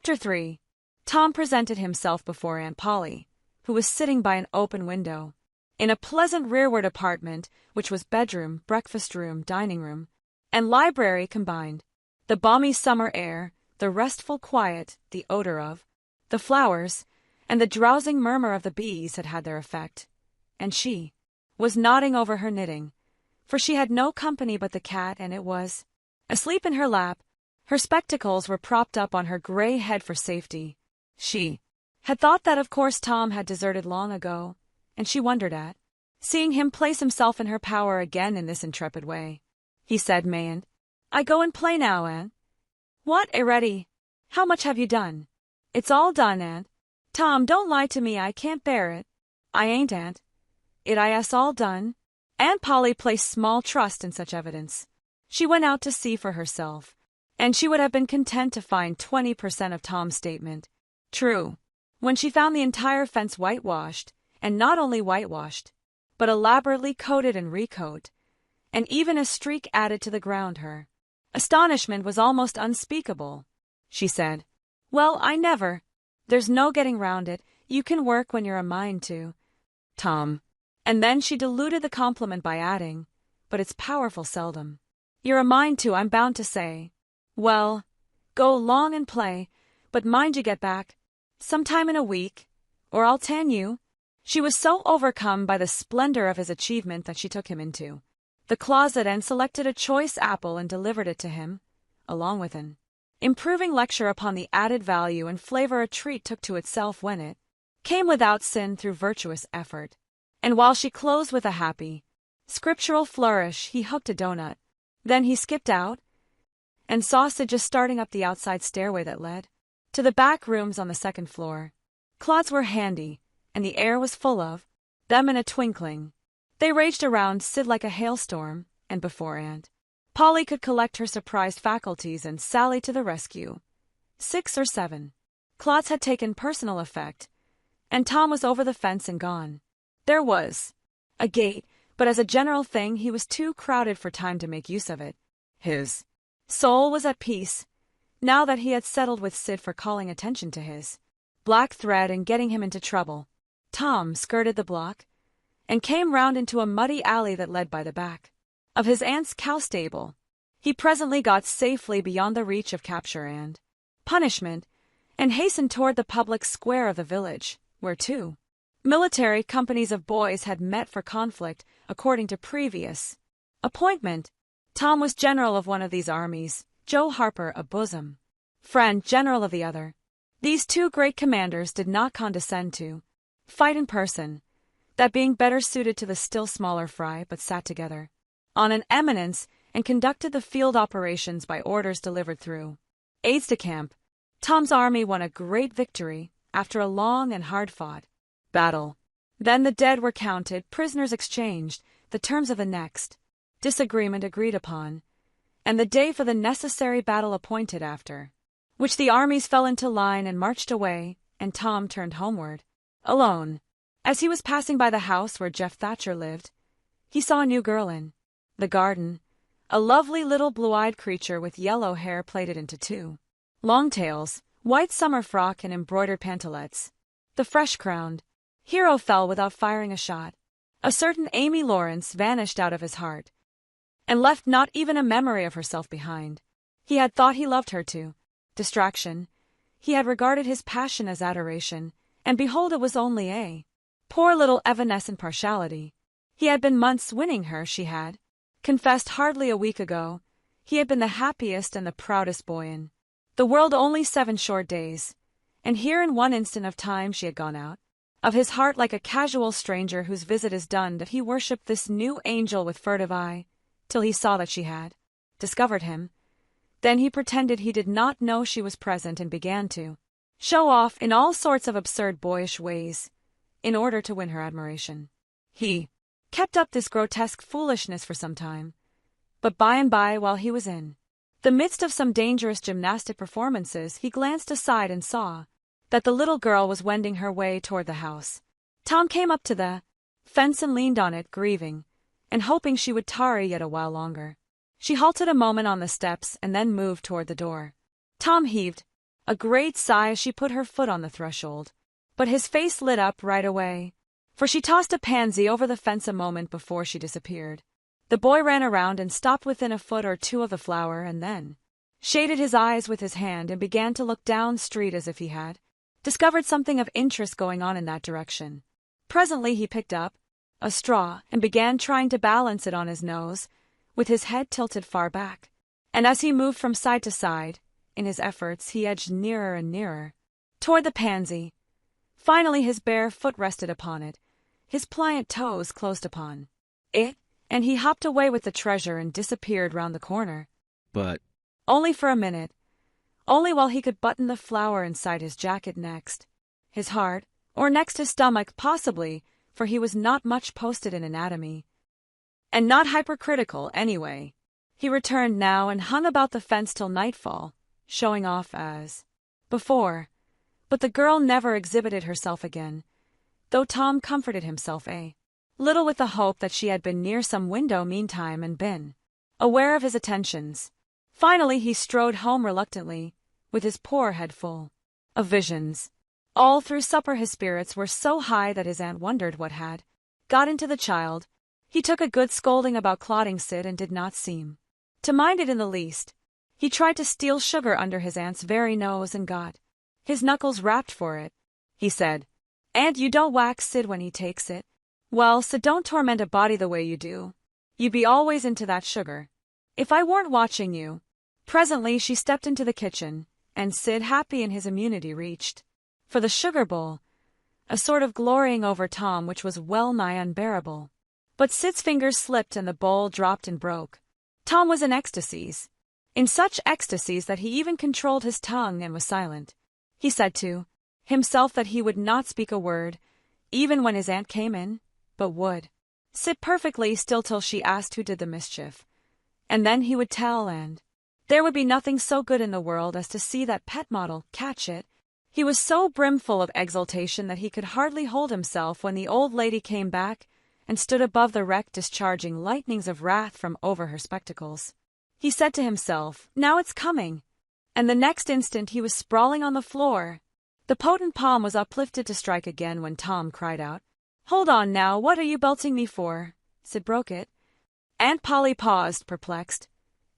Chapter 3. Tom presented himself before Aunt Polly, who was sitting by an open window. In a pleasant rearward apartment, which was bedroom, breakfast room, dining room, and library combined, the balmy summer air, the restful quiet, the odor of the flowers, and the drowsing murmur of the bees had their effect, and she was nodding over her knitting, for she had no company but the cat, and it was asleep in her lap. Her spectacles were propped up on her gray head for safety. She had thought that of course Tom had deserted long ago, and she wondered at seeing him place himself in her power again in this intrepid way. He said, "Mayn't I go and play now, Aunt?" "What, already? How much have you done?" "It's all done, Aunt." "Tom, don't lie to me, I can't bear it." "I ain't, Aunt. It's all done." Aunt Polly placed small trust in such evidence. She went out to see for herself, and she would have been content to find 20% of Tom's statement true, when she found the entire fence whitewashed, and not only whitewashed, but elaborately coated and recoat, and even a streak added to the ground. Her astonishment was almost unspeakable. She said, "Well, I never. There's no getting round it. You can work when you're a mind to, Tom." And then she diluted the compliment by adding, "But it's powerful seldom. You're a mind to, I'm bound to say. Well, go along and play, but mind you get back sometime in a week, or I'll tan you." She was so overcome by the splendor of his achievement that she took him into the closet and selected a choice apple and delivered it to him, along with an improving lecture upon the added value and flavor a treat took to itself when it came without sin through virtuous effort. And while she closed with a happy, scriptural flourish, he hooked a donut. Then he skipped out and sausages starting up the outside stairway that led to the back rooms on the second floor. Clods were handy, and the air was full of them in a twinkling. They raged around Sid like a hailstorm, and before Aunt Polly could collect her surprised faculties and sally to the rescue, 6 or 7 clods had taken personal effect, and Tom was over the fence and gone. There was a gate, but as a general thing he was too crowded for time to make use of it. His soul was at peace, now that he had settled with Sid for calling attention to his black thread and getting him into trouble. Tom skirted the block and came round into a muddy alley that led by the back of his aunt's cow stable. He presently got safely beyond the reach of capture and punishment, and hastened toward the public square of the village, where 2 military companies of boys had met for conflict, according to previous appointment. Tom was general of one of these armies, Joe Harper a bosom friend general of the other. These 2 great commanders did not condescend to fight in person, that being better suited to the still smaller fry, but sat together on an eminence and conducted the field operations by orders delivered through aides-de-camp. Tom's army won a great victory after a long and hard-fought battle. Then the dead were counted, prisoners exchanged, the terms of the next disagreement agreed upon, and the day for the necessary battle appointed, after which the armies fell into line and marched away, and Tom turned homeward alone. As he was passing by the house where Jeff Thatcher lived, he saw a new girl in the garden, a lovely little blue-eyed creature with yellow hair plaited into 2 long tails, white summer frock and embroidered pantalettes. The fresh-crowned hero fell without firing a shot. A certain Amy Lawrence vanished out of his heart, and left not even a memory of herself behind. He had thought he loved her to distraction. He had regarded his passion as adoration, and behold, it was only a poor little evanescent partiality. He had been months winning her, she had confessed hardly a week ago. He had been the happiest and the proudest boy in the world only 7 short days, and here in one instant of time she had gone out of his heart like a casual stranger whose visit is done, that he worshipped this new angel with furtive eye, till he saw that she had discovered him. Then he pretended he did not know she was present and began to show off in all sorts of absurd boyish ways, in order to win her admiration. He kept up this grotesque foolishness for some time, but by and by, while he was in the midst of some dangerous gymnastic performances, he glanced aside and saw that the little girl was wending her way toward the house. Tom came up to the fence and leaned on it, grieving, and hoping she would tarry yet a while longer. She halted a moment on the steps and then moved toward the door. Tom heaved a great sigh as she put her foot on the threshold. But his face lit up right away, for she tossed a pansy over the fence a moment before she disappeared. The boy ran around and stopped within a foot or two of the flower and then shaded his eyes with his hand and began to look down street as if he had discovered something of interest going on in that direction. Presently he picked up a straw and began trying to balance it on his nose, with his head tilted far back. And as he moved from side to side, in his efforts he edged nearer and nearer toward the pansy. Finally his bare foot rested upon it, his pliant toes closed upon it, and he hopped away with the treasure and disappeared round the corner. But only for a minute. Only while he could button the flower inside his jacket next. His heart, or next his stomach possibly, for he was not much posted in anatomy. And not hypercritical, anyway. He returned now and hung about the fence till nightfall, showing off as before. But the girl never exhibited herself again, though Tom comforted himself a little with the hope that she had been near some window meantime and been aware of his attentions. Finally he strode home reluctantly, with his poor head full of visions. All through supper his spirits were so high that his aunt wondered what had got into the child. He took a good scolding about clotting Sid and did not seem to mind it in the least. He tried to steal sugar under his aunt's very nose and got his knuckles rapped for it. He said, "Aunt, you don't whack Sid when he takes it. Well, Sid, don't torment a body the way you do. You be always into that sugar. If I weren't watching you." Presently she stepped into the kitchen, and Sid, happy in his immunity, reached for the sugar bowl, a sort of glorying over Tom which was well nigh unbearable. But Sid's fingers slipped and the bowl dropped and broke. Tom was in ecstasies. In such ecstasies that he even controlled his tongue and was silent. He said to himself that he would not speak a word, even when his aunt came in, but would sit perfectly still till she asked who did the mischief. And then he would tell, and there would be nothing so good in the world as to see that pet model catch it. He was so brimful of exultation that he could hardly hold himself when the old lady came back and stood above the wreck discharging lightnings of wrath from over her spectacles. He said to himself, "Now it's coming," and the next instant he was sprawling on the floor. The potent palm was uplifted to strike again when Tom cried out, "Hold on now, what are you belting me for?" Sid broke it. Aunt Polly paused, perplexed,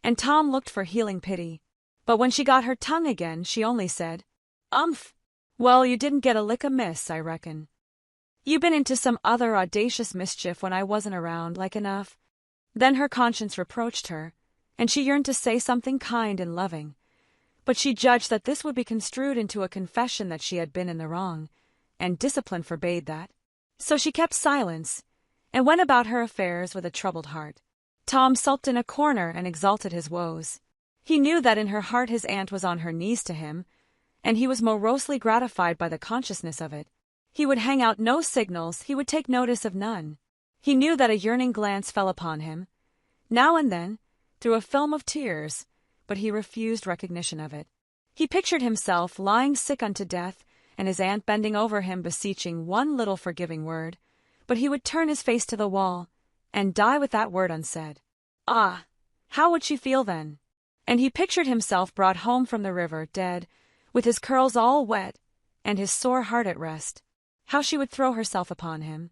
and Tom looked for healing pity. But when she got her tongue again, she only said, "Umph. Well, you didn't get a lick amiss, I reckon. You been into some other audacious mischief when I wasn't around, like enough." Then her conscience reproached her, and she yearned to say something kind and loving. But she judged that this would be construed into a confession that she had been in the wrong, and discipline forbade that. So she kept silence, and went about her affairs with a troubled heart. Tom sulked in a corner and exalted his woes. He knew that in her heart his aunt was on her knees to him, and he was morosely gratified by the consciousness of it. He would hang out no signals, he would take notice of none. He knew that a yearning glance fell upon him, now and then, through a film of tears, but he refused recognition of it. He pictured himself lying sick unto death, and his aunt bending over him beseeching one little forgiving word, but he would turn his face to the wall, and die with that word unsaid. Ah! How would she feel then? And he pictured himself brought home from the river, dead, with his curls all wet, and his sore heart at rest. How she would throw herself upon him,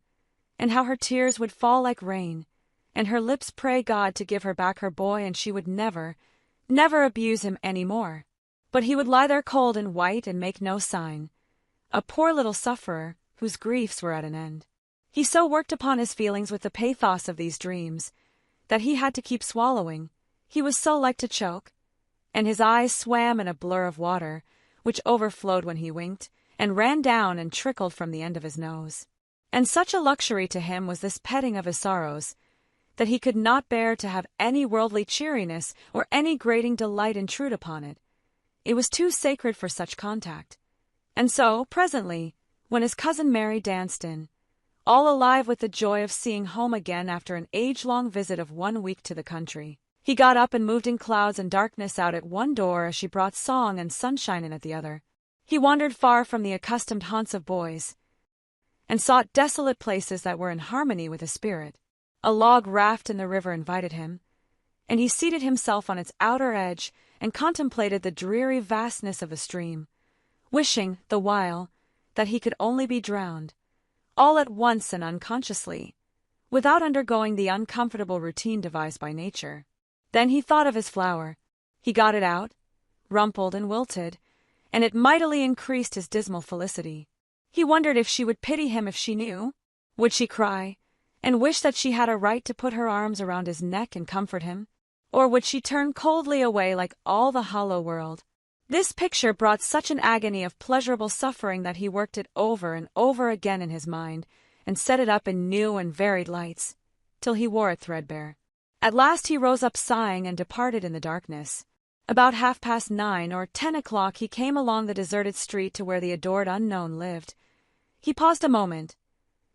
and how her tears would fall like rain, and her lips pray God to give her back her boy, and she would never, never abuse him any more. But he would lie there cold and white and make no sign, a poor little sufferer whose griefs were at an end. He so worked upon his feelings with the pathos of these dreams that he had to keep swallowing. He was so like to choke, and his eyes swam in a blur of water, which overflowed when he winked, and ran down and trickled from the end of his nose. And such a luxury to him was this petting of his sorrows, that he could not bear to have any worldly cheeriness or any grating delight intrude upon it. It was too sacred for such contact. And so, presently, when his cousin Mary danced in, all alive with the joy of seeing home again after an age-long visit of 1 week to the country, he got up and moved in clouds and darkness out at one door as she brought song and sunshine in at the other. He wandered far from the accustomed haunts of boys, and sought desolate places that were in harmony with his spirit. A log raft in the river invited him, and he seated himself on its outer edge and contemplated the dreary vastness of the stream, wishing, the while, that he could only be drowned, all at once and unconsciously, without undergoing the uncomfortable routine devised by nature. Then he thought of his flower. He got it out, rumpled and wilted, and it mightily increased his dismal felicity. He wondered if she would pity him if she knew. Would she cry, and wish that she had a right to put her arms around his neck and comfort him? Or would she turn coldly away like all the hollow world? This picture brought such an agony of pleasurable suffering that he worked it over and over again in his mind, and set it up in new and varied lights, till he wore it threadbare. At last he rose up sighing and departed in the darkness. About 9:30 or 10 o'clock he came along the deserted street to where the adored unknown lived. He paused a moment.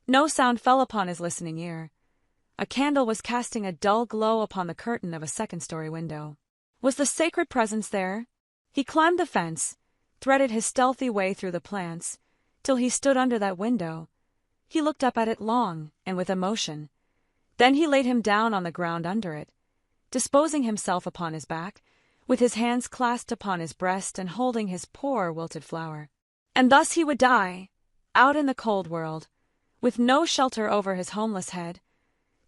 No sound fell upon his listening ear. A candle was casting a dull glow upon the curtain of a second-story window. Was the sacred presence there? He climbed the fence, threaded his stealthy way through the plants, till he stood under that window. He looked up at it long and with emotion. Then he laid him down on the ground under it, disposing himself upon his back, with his hands clasped upon his breast and holding his poor wilted flower. And thus he would die, out in the cold world, with no shelter over his homeless head,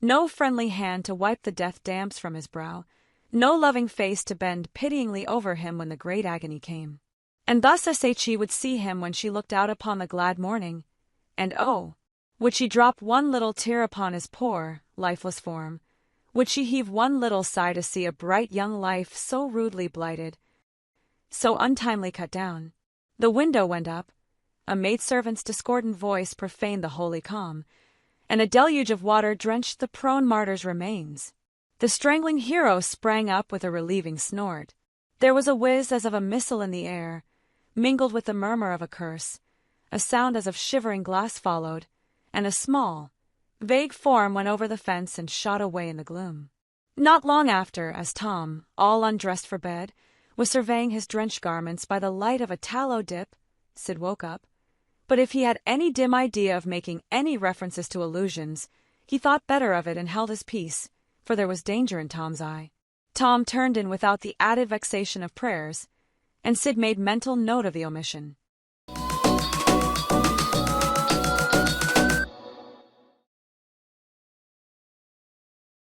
no friendly hand to wipe the death damps from his brow, no loving face to bend pityingly over him when the great agony came. And thus Sachi would see him when she looked out upon the glad morning, and oh, would she drop one little tear upon his poor, lifeless form? Would she heave one little sigh to see a bright young life so rudely blighted, so untimely cut down? The window went up, a maidservant's discordant voice profaned the holy calm, and a deluge of water drenched the prone martyr's remains. The strangling hero sprang up with a relieving snort. There was a whiz as of a missile in the air, mingled with the murmur of a curse. A sound as of shivering glass followed, and a small, vague form went over the fence and shot away in the gloom. Not long after, as Tom, all undressed for bed, was surveying his drenched garments by the light of a tallow dip, Sid woke up. But if he had any dim idea of making any references to illusions, he thought better of it and held his peace, for there was danger in Tom's eye. Tom turned in without the added vexation of prayers, and Sid made mental note of the omission.